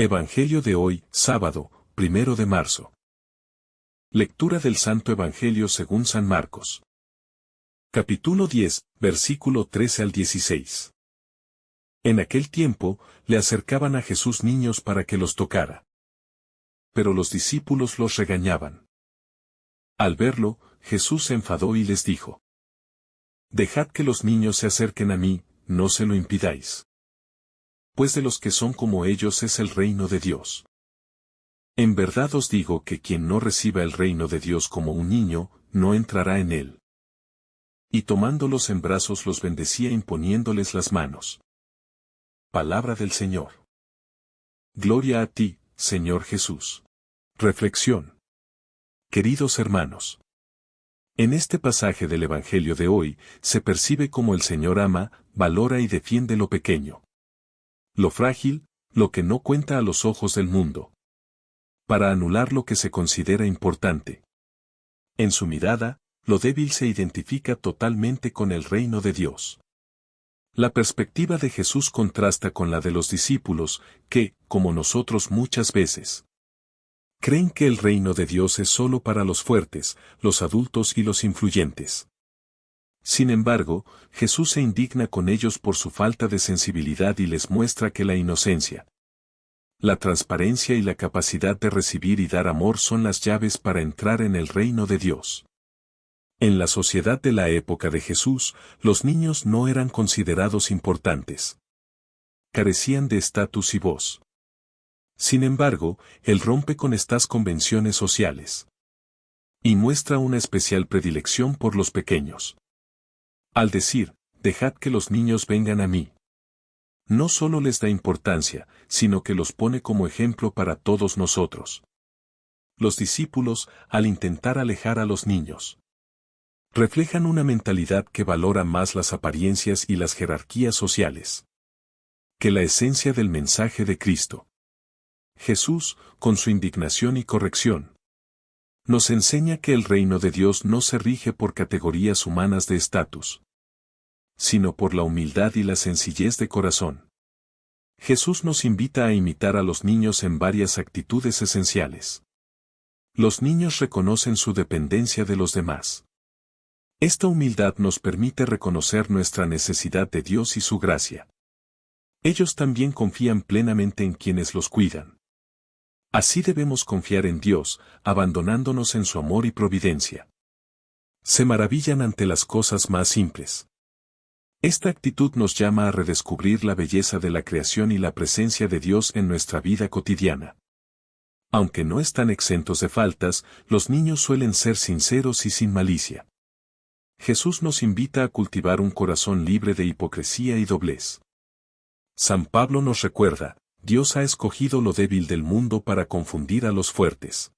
Evangelio de hoy, sábado, 1 de marzo. Lectura del Santo Evangelio según San Marcos. Capítulo 10, versículo 13 al 16. En aquel tiempo, le acercaban a Jesús niños para que los tocara. Pero los discípulos los regañaban. Al verlo, Jesús se enfadó y les dijo: Dejad que los niños se acerquen a mí, no se lo impidáis. Pues de los que son como ellos es el reino de Dios. En verdad os digo que quien no reciba el reino de Dios como un niño, no entrará en él. Y tomándolos en brazos los bendecía imponiéndoles las manos. Palabra del Señor. Gloria a ti, Señor Jesús. Reflexión. Queridos hermanos. En este pasaje del Evangelio de hoy, se percibe cómo el Señor ama, valora y defiende lo pequeño. Lo frágil, lo que no cuenta a los ojos del mundo. Para anular lo que se considera importante. En su mirada, lo débil se identifica totalmente con el reino de Dios. La perspectiva de Jesús contrasta con la de los discípulos, que, como nosotros muchas veces, creen que el reino de Dios es solo para los fuertes, los adultos y los influyentes. Sin embargo, Jesús se indigna con ellos por su falta de sensibilidad y les muestra que la inocencia, la transparencia y la capacidad de recibir y dar amor son las llaves para entrar en el reino de Dios. En la sociedad de la época de Jesús, los niños no eran considerados importantes. Carecían de estatus y voz. Sin embargo, él rompe con estas convenciones sociales. Y muestra una especial predilección por los pequeños. Al decir, dejad que los niños vengan a mí. No solo les da importancia, sino que los pone como ejemplo para todos nosotros. Los discípulos, al intentar alejar a los niños, reflejan una mentalidad que valora más las apariencias y las jerarquías sociales que la esencia del mensaje de Cristo. Jesús, con su indignación y corrección, nos enseña que el reino de Dios no se rige por categorías humanas de estatus, sino por la humildad y la sencillez de corazón. Jesús nos invita a imitar a los niños en varias actitudes esenciales. Los niños reconocen su dependencia de los demás. Esta humildad nos permite reconocer nuestra necesidad de Dios y su gracia. Ellos también confían plenamente en quienes los cuidan. Así debemos confiar en Dios, abandonándonos en su amor y providencia. Se maravillan ante las cosas más simples. Esta actitud nos llama a redescubrir la belleza de la creación y la presencia de Dios en nuestra vida cotidiana. Aunque no están exentos de faltas, los niños suelen ser sinceros y sin malicia. Jesús nos invita a cultivar un corazón libre de hipocresía y doblez. San Pablo nos recuerda, Dios ha escogido lo débil del mundo para confundir a los fuertes.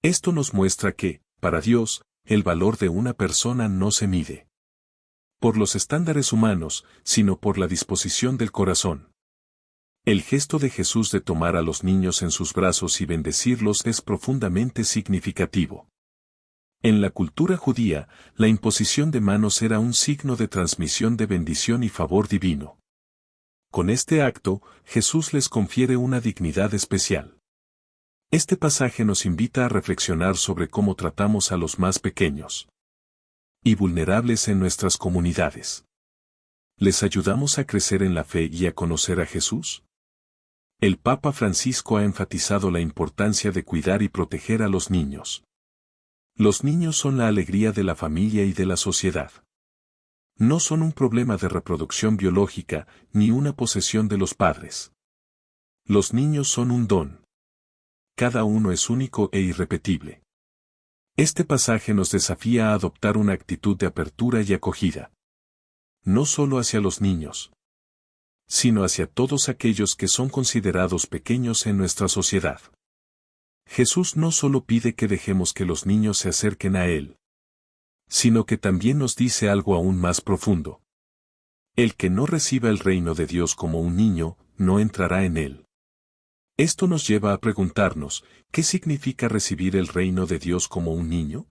Esto nos muestra que, para Dios, el valor de una persona no se mide por los estándares humanos, sino por la disposición del corazón. El gesto de Jesús de tomar a los niños en sus brazos y bendecirlos es profundamente significativo. En la cultura judía, la imposición de manos era un signo de transmisión de bendición y favor divino. Con este acto, Jesús les confiere una dignidad especial. Este pasaje nos invita a reflexionar sobre cómo tratamos a los más pequeños y vulnerables en nuestras comunidades. ¿Les ayudamos a crecer en la fe y a conocer a Jesús? El Papa Francisco ha enfatizado la importancia de cuidar y proteger a los niños. Los niños son la alegría de la familia y de la sociedad. No son un problema de reproducción biológica, ni una posesión de los padres. Los niños son un don. Cada uno es único e irrepetible. Este pasaje nos desafía a adoptar una actitud de apertura y acogida. No solo hacia los niños, sino hacia todos aquellos que son considerados pequeños en nuestra sociedad. Jesús no solo pide que dejemos que los niños se acerquen a Él, sino que también nos dice algo aún más profundo. El que no reciba el reino de Dios como un niño, no entrará en él. Esto nos lleva a preguntarnos, ¿qué significa recibir el reino de Dios como un niño?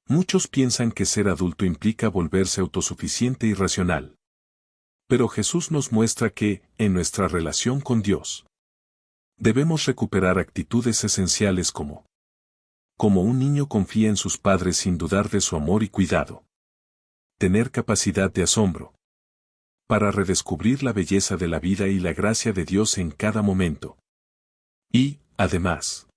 Muchos piensan que ser adulto implica volverse autosuficiente y racional. Pero Jesús nos muestra que, en nuestra relación con Dios, Debemos recuperar actitudes esenciales como un niño confía en sus padres sin dudar de su amor y cuidado. Tener capacidad de asombro para redescubrir la belleza de la vida y la gracia de Dios en cada momento. Y, además,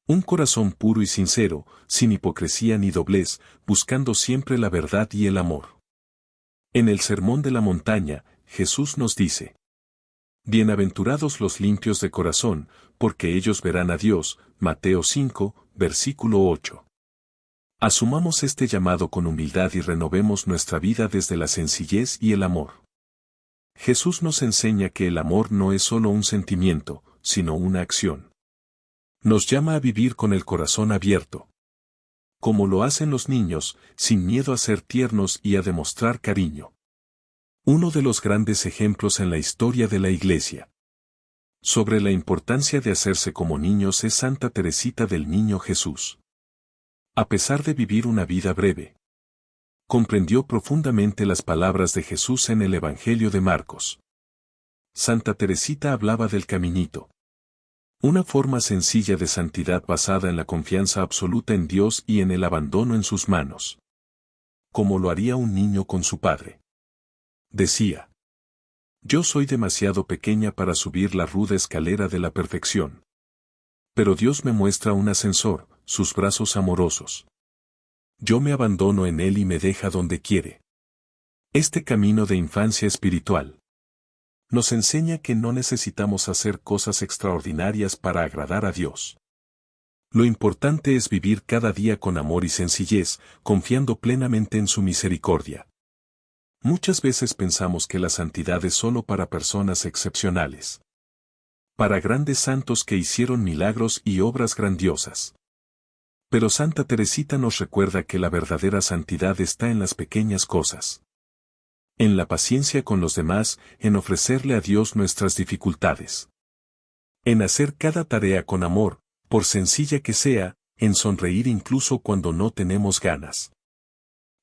un corazón puro y sincero, sin hipocresía ni doblez, buscando siempre la verdad y el amor. En el Sermón de la Montaña, Jesús nos dice: Bienaventurados los limpios de corazón, porque ellos verán a Dios. Mateo 5, versículo 8. Asumamos este llamado con humildad y renovemos nuestra vida desde la sencillez y el amor. Jesús nos enseña que el amor no es solo un sentimiento, sino una acción. Nos llama a vivir con el corazón abierto, como lo hacen los niños, sin miedo a ser tiernos y a demostrar cariño. Uno de los grandes ejemplos en la historia de la Iglesia sobre la importancia de hacerse como niños es Santa Teresita del Niño Jesús. A pesar de vivir una vida breve, comprendió profundamente las palabras de Jesús en el Evangelio de Marcos. Santa Teresita hablaba del caminito, una forma sencilla de santidad basada en la confianza absoluta en Dios y en el abandono en sus manos, como lo haría un niño con su padre. Decía: yo soy demasiado pequeña para subir la ruda escalera de la perfección. Pero Dios me muestra un ascensor, sus brazos amorosos. Yo me abandono en Él y me deja donde quiere. Este camino de infancia espiritual nos enseña que no necesitamos hacer cosas extraordinarias para agradar a Dios. Lo importante es vivir cada día con amor y sencillez, confiando plenamente en su misericordia. Muchas veces pensamos que la santidad es solo para personas excepcionales, para grandes santos que hicieron milagros y obras grandiosas. Pero Santa Teresita nos recuerda que la verdadera santidad está en las pequeñas cosas, en la paciencia con los demás, en ofrecerle a Dios nuestras dificultades, en hacer cada tarea con amor, por sencilla que sea, en sonreír incluso cuando no tenemos ganas.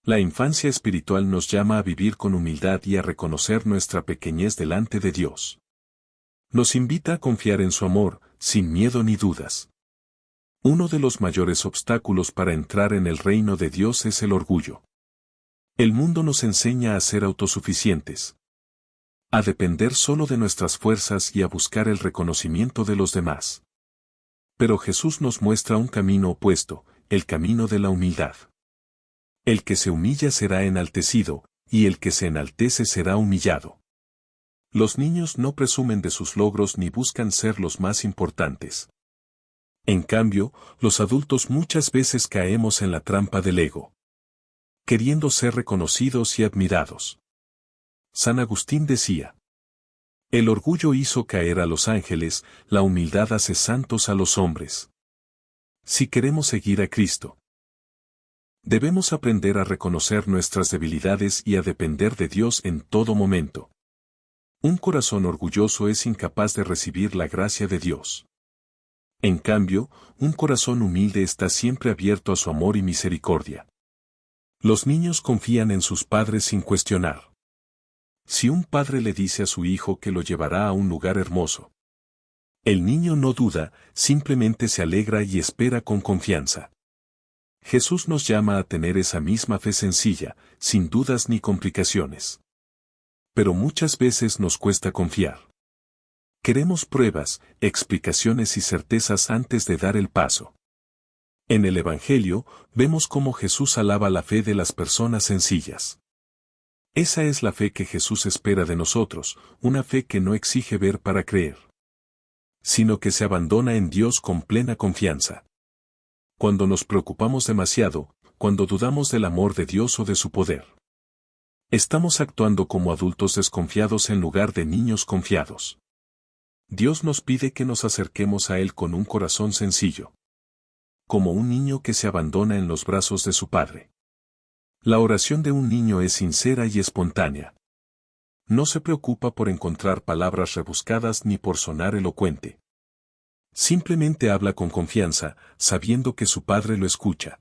La infancia espiritual nos llama a vivir con humildad y a reconocer nuestra pequeñez delante de Dios. Nos invita a confiar en su amor, sin miedo ni dudas. Uno de los mayores obstáculos para entrar en el reino de Dios es el orgullo. El mundo nos enseña a ser autosuficientes, a depender solo de nuestras fuerzas y a buscar el reconocimiento de los demás. Pero Jesús nos muestra un camino opuesto, el camino de la humildad. El que se humilla será enaltecido, y el que se enaltece será humillado. Los niños no presumen de sus logros ni buscan ser los más importantes. En cambio, los adultos muchas veces caemos en la trampa del ego, queriendo ser reconocidos y admirados. San Agustín decía: el orgullo hizo caer a los ángeles, la humildad hace santos a los hombres. Si queremos seguir a Cristo, debemos aprender a reconocer nuestras debilidades y a depender de Dios en todo momento. Un corazón orgulloso es incapaz de recibir la gracia de Dios. En cambio, un corazón humilde está siempre abierto a su amor y misericordia. Los niños confían en sus padres sin cuestionar. Si un padre le dice a su hijo que lo llevará a un lugar hermoso, el niño no duda, simplemente se alegra y espera con confianza. Jesús nos llama a tener esa misma fe sencilla, sin dudas ni complicaciones. Pero muchas veces nos cuesta confiar. Queremos pruebas, explicaciones y certezas antes de dar el paso. En el Evangelio, vemos cómo Jesús alaba la fe de las personas sencillas. Esa es la fe que Jesús espera de nosotros, una fe que no exige ver para creer, sino que se abandona en Dios con plena confianza. Cuando nos preocupamos demasiado, cuando dudamos del amor de Dios o de su poder, estamos actuando como adultos desconfiados en lugar de niños confiados. Dios nos pide que nos acerquemos a Él con un corazón sencillo, como un niño que se abandona en los brazos de su padre. La oración de un niño es sincera y espontánea. No se preocupa por encontrar palabras rebuscadas ni por sonar elocuente. Simplemente habla con confianza, sabiendo que su padre lo escucha.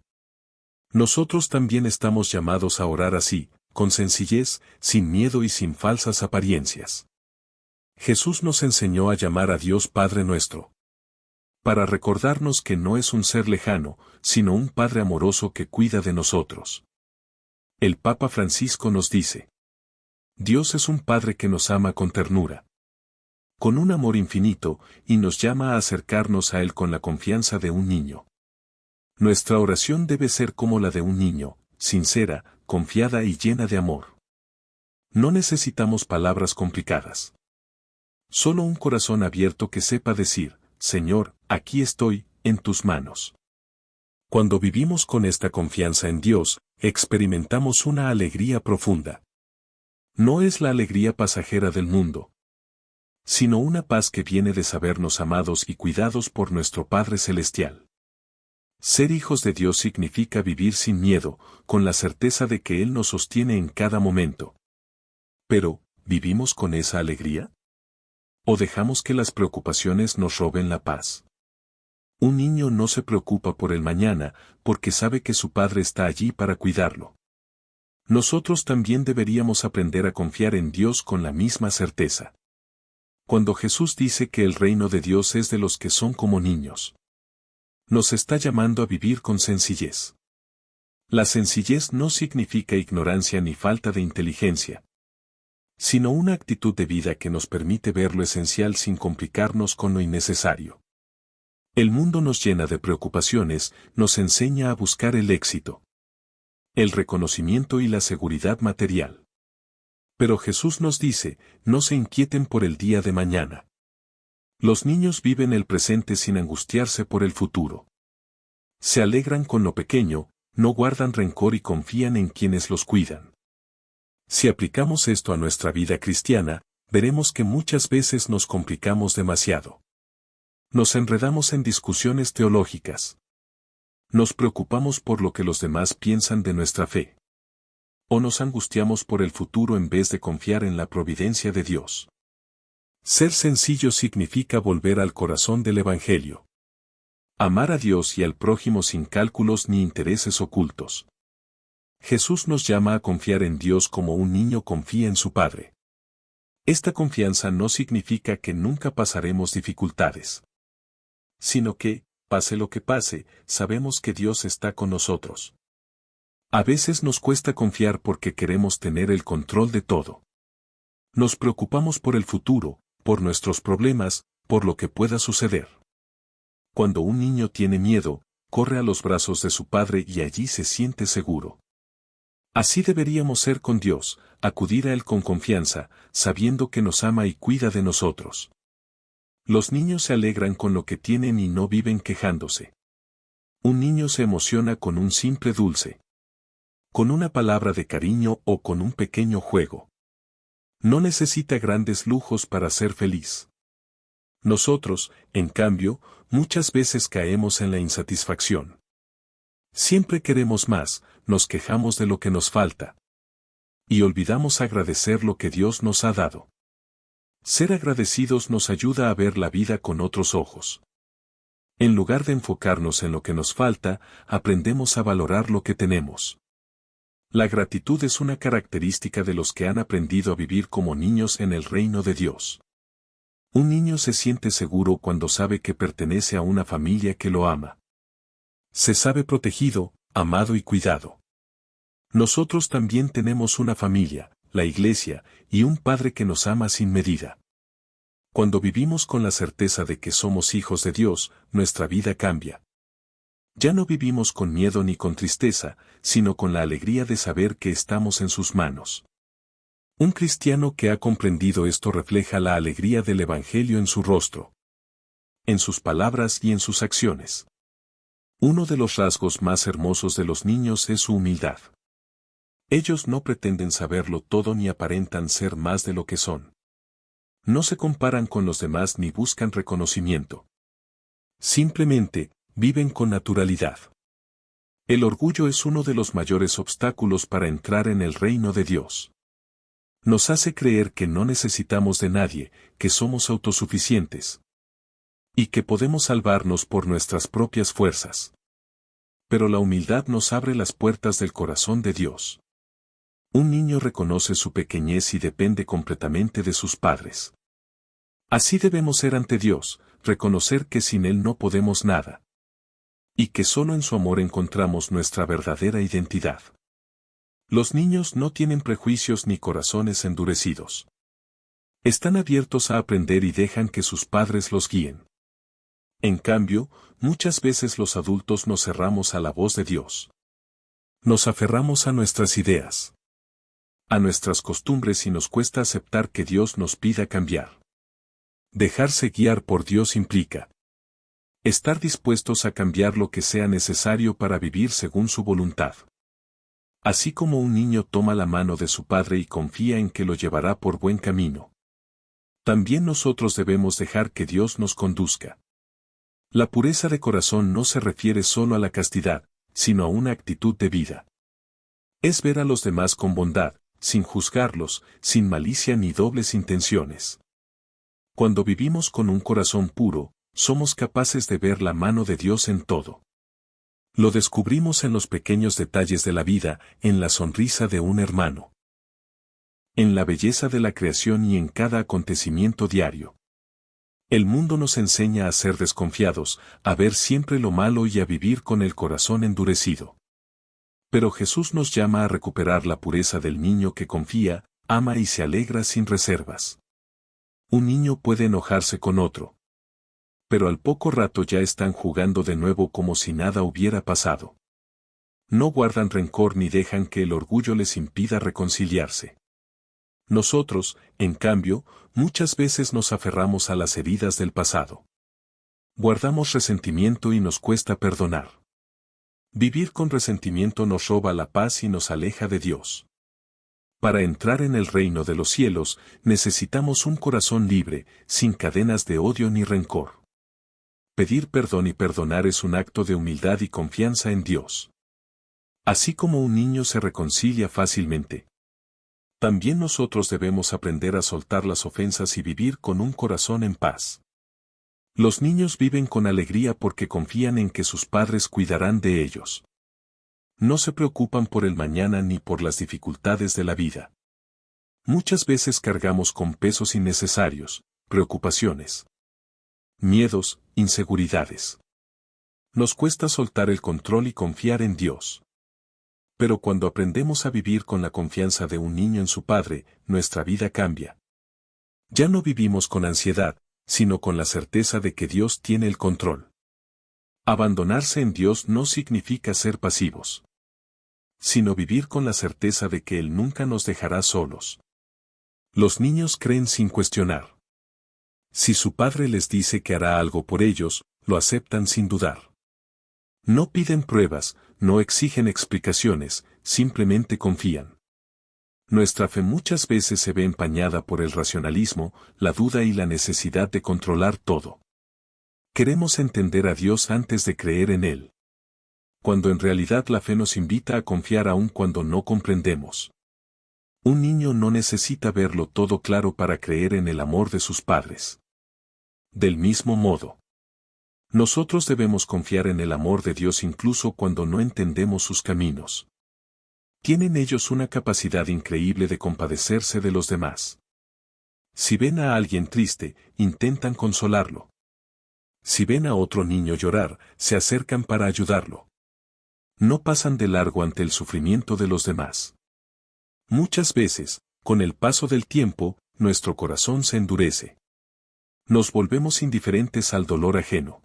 Nosotros también estamos llamados a orar así, con sencillez, sin miedo y sin falsas apariencias. Jesús nos enseñó a llamar a Dios Padre nuestro, para recordarnos que no es un ser lejano, sino un Padre amoroso que cuida de nosotros. El Papa Francisco nos dice: Dios es un Padre que nos ama con ternura, con un amor infinito, y nos llama a acercarnos a Él con la confianza de un niño. Nuestra oración debe ser como la de un niño, sincera, confiada y llena de amor. No necesitamos palabras complicadas. Solo un corazón abierto que sepa decir: Señor, aquí estoy, en tus manos. Cuando vivimos con esta confianza en Dios, experimentamos una alegría profunda. No es la alegría pasajera del mundo, sino una paz que viene de sabernos amados y cuidados por nuestro Padre Celestial. Ser hijos de Dios significa vivir sin miedo, con la certeza de que Él nos sostiene en cada momento. Pero, ¿vivimos con esa alegría? ¿O dejamos que las preocupaciones nos roben la paz? Un niño no se preocupa por el mañana, porque sabe que su padre está allí para cuidarlo. Nosotros también deberíamos aprender a confiar en Dios con la misma certeza. Cuando Jesús dice que el reino de Dios es de los que son como niños, nos está llamando a vivir con sencillez. La sencillez no significa ignorancia ni falta de inteligencia, sino una actitud de vida que nos permite ver lo esencial sin complicarnos con lo innecesario. El mundo nos llena de preocupaciones, nos enseña a buscar el éxito, el reconocimiento y la seguridad material. Pero Jesús nos dice: no se inquieten por el día de mañana. Los niños viven el presente sin angustiarse por el futuro. Se alegran con lo pequeño, no guardan rencor y confían en quienes los cuidan. Si aplicamos esto a nuestra vida cristiana, veremos que muchas veces nos complicamos demasiado. Nos enredamos en discusiones teológicas. Nos preocupamos por lo que los demás piensan de nuestra fe. O nos angustiamos por el futuro en vez de confiar en la providencia de Dios. Ser sencillo significa volver al corazón del Evangelio. Amar a Dios y al prójimo sin cálculos ni intereses ocultos. Jesús nos llama a confiar en Dios como un niño confía en su Padre. Esta confianza no significa que nunca pasaremos dificultades, sino que, pase lo que pase, sabemos que Dios está con nosotros. A veces nos cuesta confiar porque queremos tener el control de todo. Nos preocupamos por el futuro, por nuestros problemas, por lo que pueda suceder. Cuando un niño tiene miedo, corre a los brazos de su padre y allí se siente seguro. Así deberíamos ser con Dios, acudir a Él con confianza, sabiendo que nos ama y cuida de nosotros. Los niños se alegran con lo que tienen y no viven quejándose. Un niño se emociona con un simple dulce, con una palabra de cariño o con un pequeño juego. No necesita grandes lujos para ser feliz. Nosotros, en cambio, muchas veces caemos en la insatisfacción. Siempre queremos más, nos quejamos de lo que nos falta. Y olvidamos agradecer lo que Dios nos ha dado. Ser agradecidos nos ayuda a ver la vida con otros ojos. En lugar de enfocarnos en lo que nos falta, aprendemos a valorar lo que tenemos. La gratitud es una característica de los que han aprendido a vivir como niños en el reino de Dios. Un niño se siente seguro cuando sabe que pertenece a una familia que lo ama. Se sabe protegido, amado y cuidado. Nosotros también tenemos una familia, la Iglesia, y un Padre que nos ama sin medida. Cuando vivimos con la certeza de que somos hijos de Dios, nuestra vida cambia. Ya no vivimos con miedo ni con tristeza, sino con la alegría de saber que estamos en sus manos. Un cristiano que ha comprendido esto refleja la alegría del Evangelio en su rostro, en sus palabras y en sus acciones. Uno de los rasgos más hermosos de los niños es su humildad. Ellos no pretenden saberlo todo ni aparentan ser más de lo que son. No se comparan con los demás ni buscan reconocimiento. Simplemente, viven con naturalidad. El orgullo es uno de los mayores obstáculos para entrar en el reino de Dios. Nos hace creer que no necesitamos de nadie, que somos autosuficientes. Y que podemos salvarnos por nuestras propias fuerzas. Pero la humildad nos abre las puertas del corazón de Dios. Un niño reconoce su pequeñez y depende completamente de sus padres. Así debemos ser ante Dios, reconocer que sin Él no podemos nada. Y que solo en su amor encontramos nuestra verdadera identidad. Los niños no tienen prejuicios ni corazones endurecidos. Están abiertos a aprender y dejan que sus padres los guíen. En cambio, muchas veces los adultos nos cerramos a la voz de Dios. Nos aferramos a nuestras ideas, a nuestras costumbres y nos cuesta aceptar que Dios nos pida cambiar. Dejarse guiar por Dios implica estar dispuestos a cambiar lo que sea necesario para vivir según su voluntad. Así como un niño toma la mano de su padre y confía en que lo llevará por buen camino. También nosotros debemos dejar que Dios nos conduzca. La pureza de corazón no se refiere solo a la castidad, sino a una actitud de vida. Es ver a los demás con bondad, sin juzgarlos, sin malicia ni dobles intenciones. Cuando vivimos con un corazón puro, somos capaces de ver la mano de Dios en todo. Lo descubrimos en los pequeños detalles de la vida, en la sonrisa de un hermano, en la belleza de la creación y en cada acontecimiento diario. El mundo nos enseña a ser desconfiados, a ver siempre lo malo y a vivir con el corazón endurecido. Pero Jesús nos llama a recuperar la pureza del niño que confía, ama y se alegra sin reservas. Un niño puede enojarse con otro, pero al poco rato ya están jugando de nuevo como si nada hubiera pasado. No guardan rencor ni dejan que el orgullo les impida reconciliarse. Nosotros, en cambio, muchas veces nos aferramos a las heridas del pasado. Guardamos resentimiento y nos cuesta perdonar. Vivir con resentimiento nos roba la paz y nos aleja de Dios. Para entrar en el reino de los cielos, necesitamos un corazón libre, sin cadenas de odio ni rencor. Pedir perdón y perdonar es un acto de humildad y confianza en Dios. Así como un niño se reconcilia fácilmente, también nosotros debemos aprender a soltar las ofensas y vivir con un corazón en paz. Los niños viven con alegría porque confían en que sus padres cuidarán de ellos. No se preocupan por el mañana ni por las dificultades de la vida. Muchas veces cargamos con pesos innecesarios, preocupaciones, miedos, inseguridades. Nos cuesta soltar el control y confiar en Dios. Pero cuando aprendemos a vivir con la confianza de un niño en su padre, nuestra vida cambia. Ya no vivimos con ansiedad, sino con la certeza de que Dios tiene el control. Abandonarse en Dios no significa ser pasivos, sino vivir con la certeza de que Él nunca nos dejará solos. Los niños creen sin cuestionar. Si su padre les dice que hará algo por ellos, lo aceptan sin dudar. No piden pruebas, no exigen explicaciones, simplemente confían. Nuestra fe muchas veces se ve empañada por el racionalismo, la duda y la necesidad de controlar todo. Queremos entender a Dios antes de creer en Él. Cuando en realidad la fe nos invita a confiar aun cuando no comprendemos. Un niño no necesita verlo todo claro para creer en el amor de sus padres. Del mismo modo, nosotros debemos confiar en el amor de Dios incluso cuando no entendemos sus caminos. Tienen ellos una capacidad increíble de compadecerse de los demás. Si ven a alguien triste, intentan consolarlo. Si ven a otro niño llorar, se acercan para ayudarlo. No pasan de largo ante el sufrimiento de los demás. Muchas veces, con el paso del tiempo, nuestro corazón se endurece. Nos volvemos indiferentes al dolor ajeno.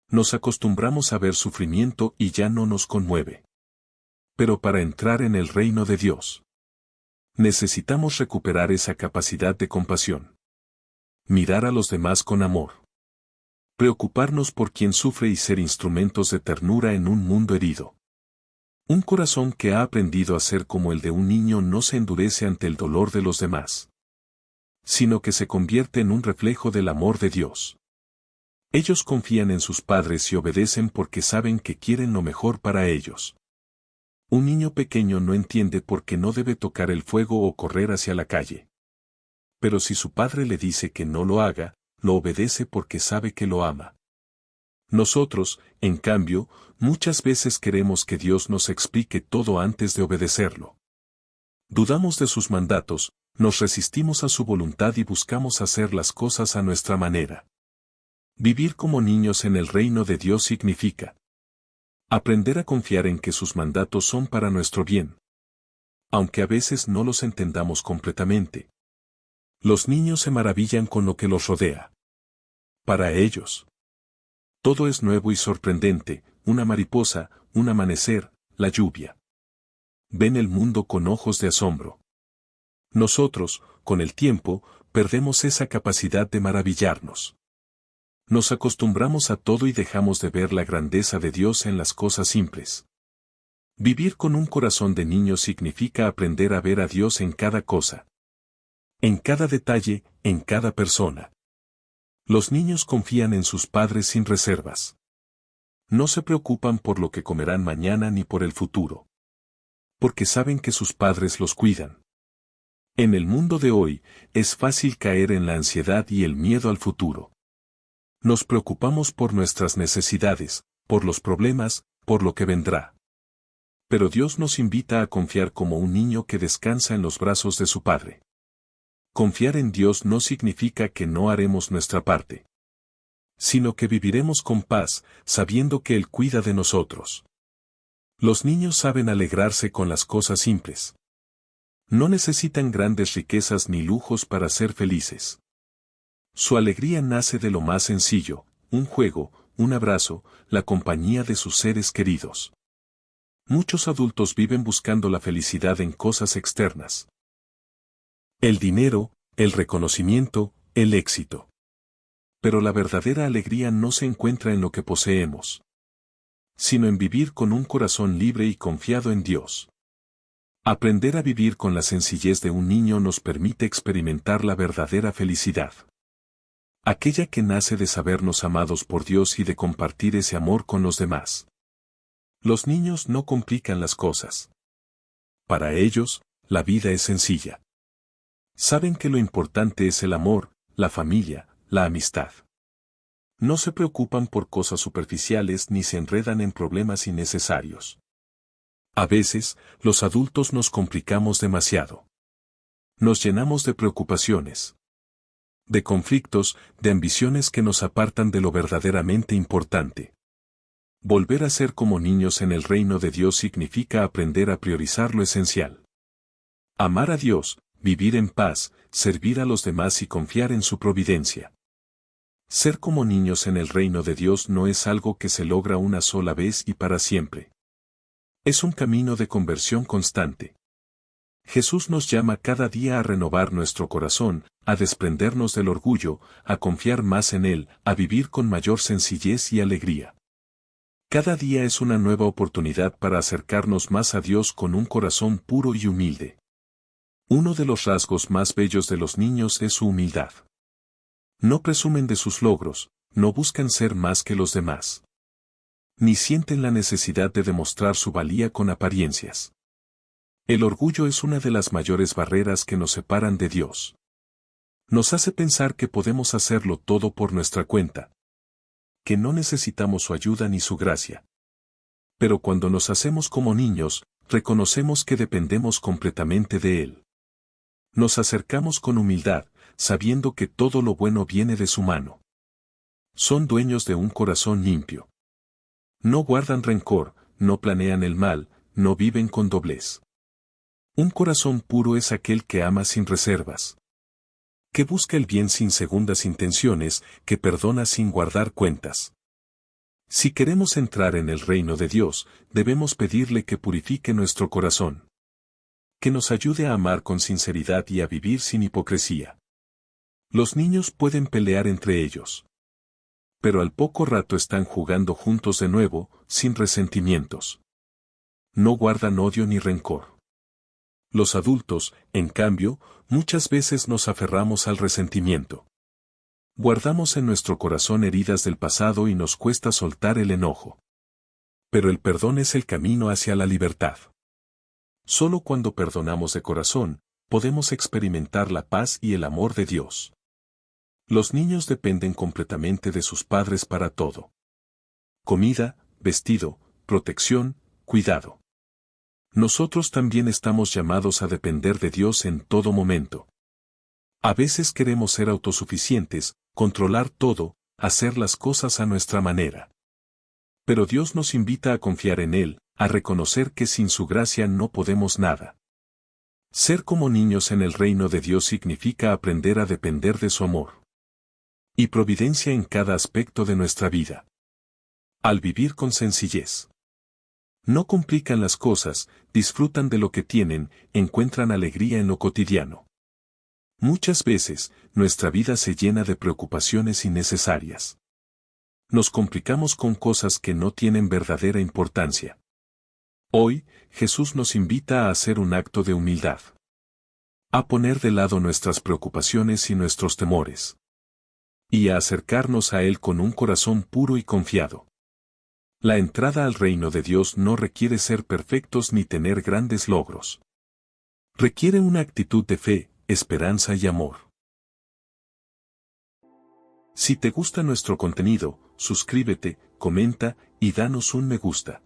Nos acostumbramos a ver sufrimiento y ya no nos conmueve. Pero para entrar en el reino de Dios, necesitamos recuperar esa capacidad de compasión. Mirar a los demás con amor. Preocuparnos por quien sufre y ser instrumentos de ternura en un mundo herido. Un corazón que ha aprendido a ser como el de un niño no se endurece ante el dolor de los demás, sino que se convierte en un reflejo del amor de Dios. Ellos confían en sus padres y obedecen porque saben que quieren lo mejor para ellos. Un niño pequeño no entiende por qué no debe tocar el fuego o correr hacia la calle. Pero si su padre le dice que no lo haga, lo obedece porque sabe que lo ama. Nosotros, en cambio, muchas veces queremos que Dios nos explique todo antes de obedecerlo. Dudamos de sus mandatos, Nos resistimos a su voluntad y buscamos hacer las cosas a nuestra manera. Vivir como niños en el reino de Dios significa aprender a confiar en que sus mandatos son para nuestro bien, aunque a veces no los entendamos completamente. Los niños se maravillan con lo que los rodea. Para ellos, todo es nuevo y sorprendente, una mariposa, un amanecer, la lluvia. Ven el mundo con ojos de asombro. Nosotros, con el tiempo, perdemos esa capacidad de maravillarnos. Nos acostumbramos a todo y dejamos de ver la grandeza de Dios en las cosas simples. Vivir con un corazón de niño significa aprender a ver a Dios en cada cosa. En cada detalle, en cada persona. Los niños confían en sus padres sin reservas. No se preocupan por lo que comerán mañana ni por el futuro. Porque saben que sus padres los cuidan. En el mundo de hoy, es fácil caer en la ansiedad y el miedo al futuro. Nos preocupamos por nuestras necesidades, por los problemas, por lo que vendrá. Pero Dios nos invita a confiar como un niño que descansa en los brazos de su Padre. Confiar en Dios no significa que no haremos nuestra parte, sino que viviremos con paz, sabiendo que Él cuida de nosotros. Los niños saben alegrarse con las cosas simples. No necesitan grandes riquezas ni lujos para ser felices. Su alegría nace de lo más sencillo, un juego, un abrazo, la compañía de sus seres queridos. Muchos adultos viven buscando la felicidad en cosas externas. El dinero, el reconocimiento, el éxito. Pero la verdadera alegría no se encuentra en lo que poseemos, sino en vivir con un corazón libre y confiado en Dios. Aprender a vivir con la sencillez de un niño nos permite experimentar la verdadera felicidad. Aquella que nace de sabernos amados por Dios y de compartir ese amor con los demás. Los niños no complican las cosas. Para ellos, la vida es sencilla. Saben que lo importante es el amor, la familia, la amistad. No se preocupan por cosas superficiales ni se enredan en problemas innecesarios. A veces, los adultos nos complicamos demasiado. Nos llenamos de preocupaciones, de conflictos, de ambiciones que nos apartan de lo verdaderamente importante. Volver a ser como niños en el reino de Dios significa aprender a priorizar lo esencial. Amar a Dios, vivir en paz, servir a los demás y confiar en su providencia. Ser como niños en el reino de Dios no es algo que se logra una sola vez y para siempre. Es un camino de conversión constante. Jesús nos llama cada día a renovar nuestro corazón, a desprendernos del orgullo, a confiar más en Él, a vivir con mayor sencillez y alegría. Cada día es una nueva oportunidad para acercarnos más a Dios con un corazón puro y humilde. Uno de los rasgos más bellos de los niños es su humildad. No presumen de sus logros, no buscan ser más que los demás. Ni sienten la necesidad de demostrar su valía con apariencias. El orgullo es una de las mayores barreras que nos separan de Dios. Nos hace pensar que podemos hacerlo todo por nuestra cuenta, que no necesitamos su ayuda ni su gracia. Pero cuando nos hacemos como niños, reconocemos que dependemos completamente de Él. Nos acercamos con humildad, sabiendo que todo lo bueno viene de su mano. Son dueños de un corazón limpio. No guardan rencor, no planean el mal, no viven con doblez. Un corazón puro es aquel que ama sin reservas, que busca el bien sin segundas intenciones, que perdona sin guardar cuentas. Si queremos entrar en el reino de Dios, debemos pedirle que purifique nuestro corazón, que nos ayude a amar con sinceridad y a vivir sin hipocresía. Los niños pueden pelear entre ellos, pero al poco rato están jugando juntos de nuevo, sin resentimientos. No guardan odio ni rencor. Los adultos, en cambio, muchas veces nos aferramos al resentimiento. Guardamos en nuestro corazón heridas del pasado y nos cuesta soltar el enojo. Pero el perdón es el camino hacia la libertad. Solo cuando perdonamos de corazón, podemos experimentar la paz y el amor de Dios. Los niños dependen completamente de sus padres para todo. Comida, vestido, protección, cuidado. Nosotros también estamos llamados a depender de Dios en todo momento. A veces queremos ser autosuficientes, controlar todo, hacer las cosas a nuestra manera. Pero Dios nos invita a confiar en Él, a reconocer que sin su gracia no podemos nada. Ser como niños en el reino de Dios significa aprender a depender de su amor y providencia en cada aspecto de nuestra vida. Al vivir con sencillez. No complican las cosas, disfrutan de lo que tienen, encuentran alegría en lo cotidiano. Muchas veces, nuestra vida se llena de preocupaciones innecesarias. Nos complicamos con cosas que no tienen verdadera importancia. Hoy, Jesús nos invita a hacer un acto de humildad. A poner de lado nuestras preocupaciones y nuestros temores. Y a acercarnos a Él con un corazón puro y confiado. La entrada al reino de Dios no requiere ser perfectos ni tener grandes logros. Requiere una actitud de fe, esperanza y amor. Si te gusta nuestro contenido, suscríbete, comenta y danos un me gusta.